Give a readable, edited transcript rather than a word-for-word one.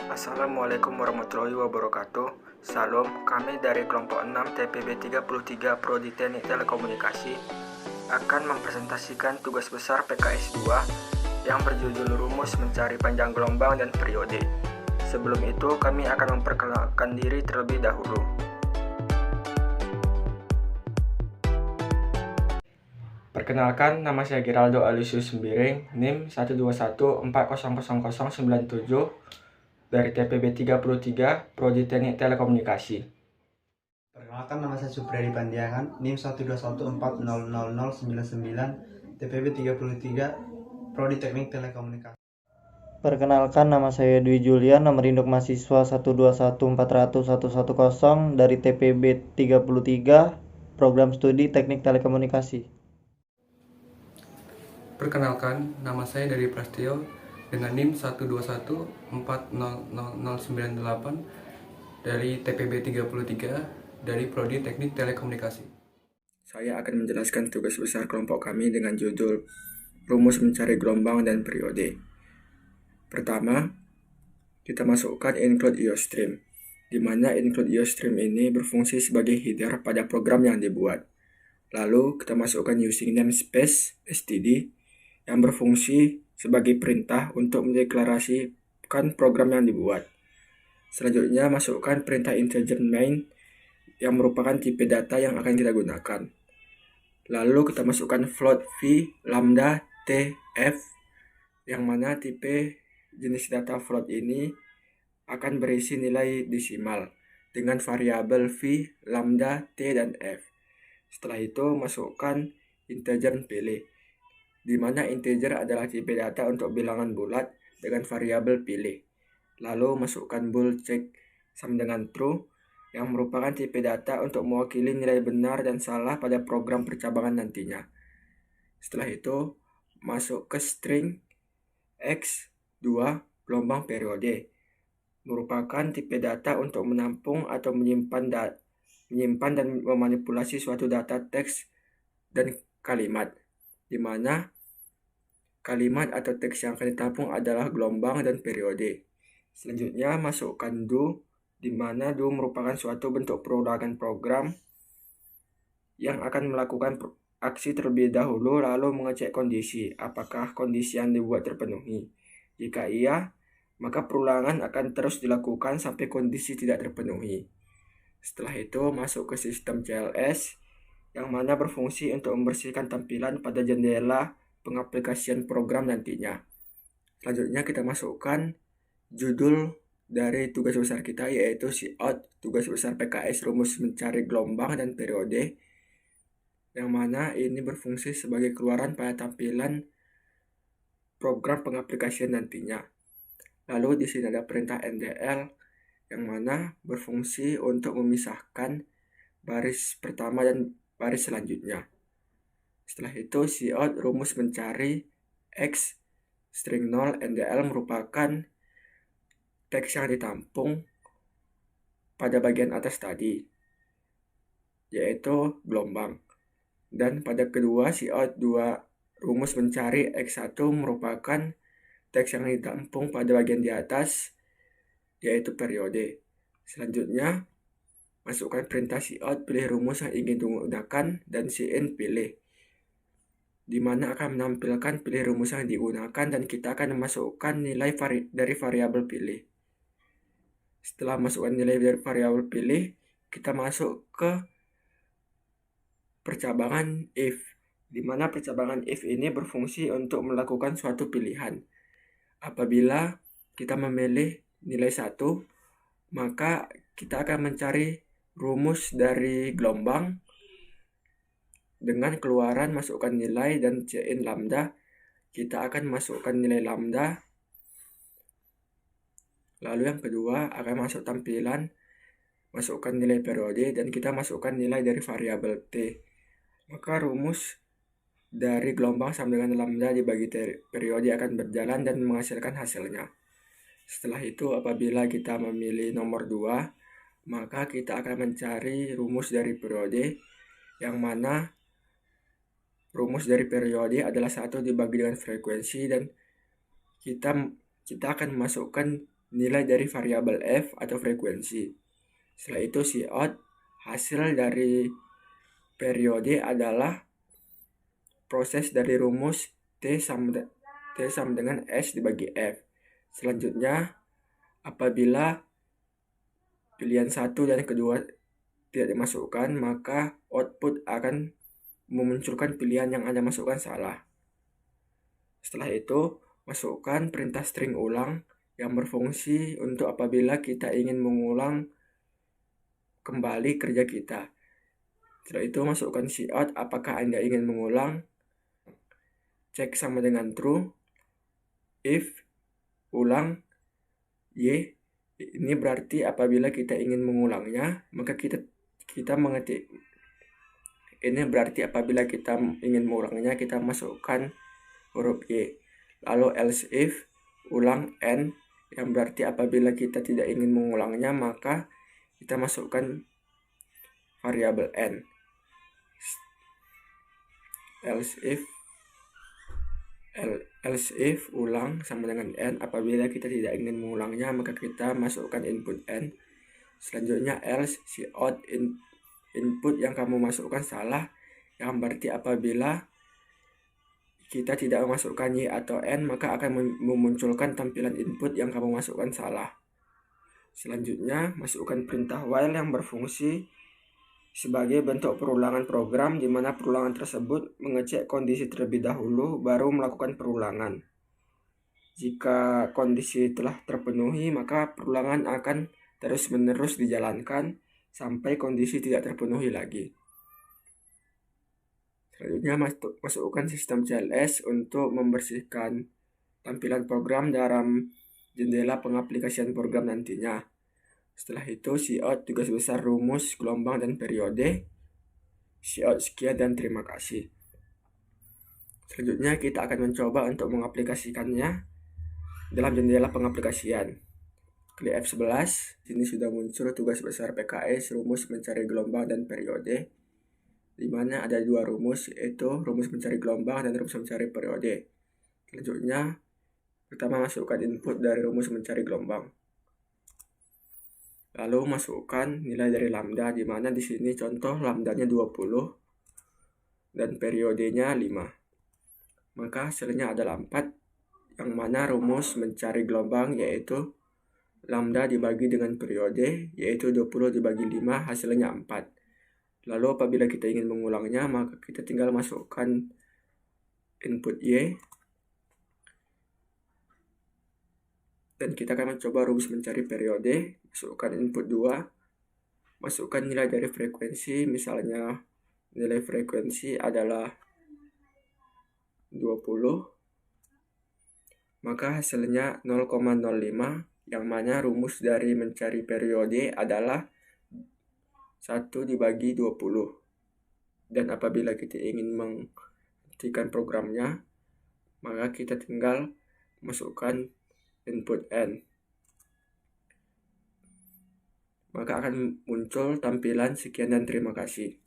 Assalamualaikum warahmatullahi wabarakatuh. Salam, kami dari kelompok 6 TPB 33 Prodi Teknik Telekomunikasi akan mempresentasikan tugas besar PKS 2 yang berjudul Rumus Mencari Panjang Gelombang dan Periode. Sebelum itu, kami akan memperkenalkan diri terlebih dahulu. Perkenalkan, nama saya Geraldo Alusius Sembiring, NIM 121400097 dari TPB 33 Prodi Teknik Telekomunikasi. Perkenalkan, nama saya Supriyadi Pandiangan, NIM 121400099 TPB 33 Prodi Teknik Telekomunikasi. Perkenalkan, nama saya Dwi Julian, nomor induk mahasiswa 121400110 dari TPB 33 Program Studi Teknik Telekomunikasi. Perkenalkan, nama saya Dari Prastio dengan NIM 121400098 dari TPB 33 dari Prodi Teknik Telekomunikasi. Saya akan menjelaskan tugas besar kelompok kami dengan judul Rumus Mencari Gelombang dan Periode. Pertama, kita masukkan include IOStream, di mana include IOStream ini berfungsi sebagai header pada program yang dibuat. Lalu kita masukkan using namespace std yang berfungsi sebagai perintah untuk mendeklarasikan program yang dibuat. Selanjutnya, masukkan perintah integer main yang merupakan tipe data yang akan kita gunakan. Lalu kita masukkan float v, lambda, t, f, yang mana tipe jenis data float ini akan berisi nilai desimal dengan variabel v, lambda, t, dan f. Setelah itu, masukkan integer pilih, di mana integer adalah tipe data untuk bilangan bulat dengan variabel pilih. Lalu masukkan bool check sama dengan true, yang merupakan tipe data untuk mewakili nilai benar dan salah pada program percabangan nantinya. Setelah itu, masuk ke string x2 gelombang periode, merupakan tipe data untuk menampung atau menyimpan dan memanipulasi suatu data teks dan kalimat, di mana kalimat atau teks yang akan ditampung adalah gelombang dan periode. Selanjutnya, masukkan do, di mana do merupakan suatu bentuk perulangan program yang akan melakukan aksi terlebih dahulu lalu mengecek kondisi, apakah kondisi yang dibuat terpenuhi. Jika iya, maka perulangan akan terus dilakukan sampai kondisi tidak terpenuhi. Setelah itu, masuk ke sistem CLS, yang mana berfungsi untuk membersihkan tampilan pada jendela pengaplikasian program nantinya. Selanjutnya kita masukkan judul dari tugas besar kita, yaitu cout tugas besar PKS Rumus Mencari Gelombang dan Periode, yang mana ini berfungsi sebagai keluaran pada tampilan program pengaplikasian nantinya. Lalu di sini ada perintah NDL, yang mana berfungsi untuk memisahkan baris pertama dan baris selanjutnya. Setelah itu, cout rumus mencari x string 0 NDL merupakan teks yang ditampung pada bagian atas tadi, yaitu gelombang. Dan pada kedua, cout 2 rumus mencari x1 merupakan teks yang ditampung pada bagian di atas, yaitu periode. Selanjutnya, masukkan perintah cout pilih rumus yang ingin digunakan dan cin pilih, di mana akan menampilkan pilih rumus yang digunakan dan kita akan memasukkan nilai dari variabel pilih. Setelah masukkan nilai dari variabel pilih, kita masuk ke percabangan if, di mana percabangan if ini berfungsi untuk melakukan suatu pilihan. Apabila kita memilih nilai 1, maka kita akan mencari rumus dari gelombang dengan keluaran masukkan nilai dan cin lambda. Kita akan masukkan nilai lambda. Lalu yang kedua akan masuk tampilan, masukkan nilai periode dan kita masukkan nilai dari variabel t. Maka rumus dari gelombang sama dengan lambda dibagi periode akan berjalan dan menghasilkan hasilnya. Setelah itu, apabila kita memilih nomor 2, maka kita akan mencari rumus dari periode, yang mana rumus dari periode adalah 1 dibagi dengan frekuensi, dan kita akan memasukkan nilai dari variabel f atau frekuensi. Setelah itu Cout, hasil dari periode adalah proses dari rumus T sama dengan S dibagi F. Selanjutnya, apabila pilihan 1 dan kedua tidak dimasukkan, maka output akan memunculkan pilihan yang Anda masukkan salah. Setelah itu, masukkan perintah string ulang yang berfungsi untuk apabila kita ingin mengulang kembali kerja kita. Setelah itu, masukkan Cout apakah Anda ingin mengulang. Cek sama dengan true. If ulang Y, ini berarti apabila kita ingin mengulangnya, maka kita mengetik. Ini berarti apabila kita ingin mengulangnya, kita masukkan huruf Y. Lalu else if ulang N, yang berarti apabila kita tidak ingin mengulangnya, maka kita masukkan variabel N. Else if ulang sama dengan N, apabila kita tidak ingin mengulangnya, maka kita masukkan input N. Selanjutnya else Cout input yang kamu masukkan salah, yang berarti apabila kita tidak memasukkan Y atau N, maka akan memunculkan tampilan input yang kamu masukkan salah. Selanjutnya, masukkan perintah while yang berfungsi sebagai bentuk perulangan program, di mana perulangan tersebut mengecek kondisi terlebih dahulu baru melakukan perulangan. Jika kondisi telah terpenuhi, maka perulangan akan terus-menerus dijalankan sampai kondisi tidak terpenuhi lagi. Selanjutnya, masukkan sistem CLS untuk membersihkan tampilan program dalam jendela pengaplikasian program nantinya. Setelah itu, Cout tugas besar rumus, gelombang, dan periode. Cout sekian dan terima kasih. Selanjutnya, kita akan mencoba untuk mengaplikasikannya dalam jendela pengaplikasian. Klik F11, sini sudah muncul tugas besar PKS, rumus mencari gelombang dan periode, di mana ada dua rumus, yaitu rumus mencari gelombang dan rumus mencari periode. Selanjutnya, pertama masukkan input dari rumus mencari gelombang. Lalu masukkan nilai dari lambda, di mana di sini contoh lambdanya 20 dan periodenya 5. Maka hasilnya adalah 4, yang mana rumus mencari gelombang yaitu lambda dibagi dengan periode, yaitu 20 dibagi 5, hasilnya 4. Lalu apabila kita ingin mengulangnya, maka kita tinggal masukkan input Y, dan kita akan mencoba rumus mencari periode. Masukkan input 2, masukkan nilai dari frekuensi, misalnya nilai frekuensi adalah 20, maka hasilnya 0,05, yang mana rumus dari mencari periode adalah 1 dibagi 20. Dan apabila kita ingin menghentikan programnya, maka kita tinggal masukkan input N. Maka akan muncul tampilan sekian dan terima kasih.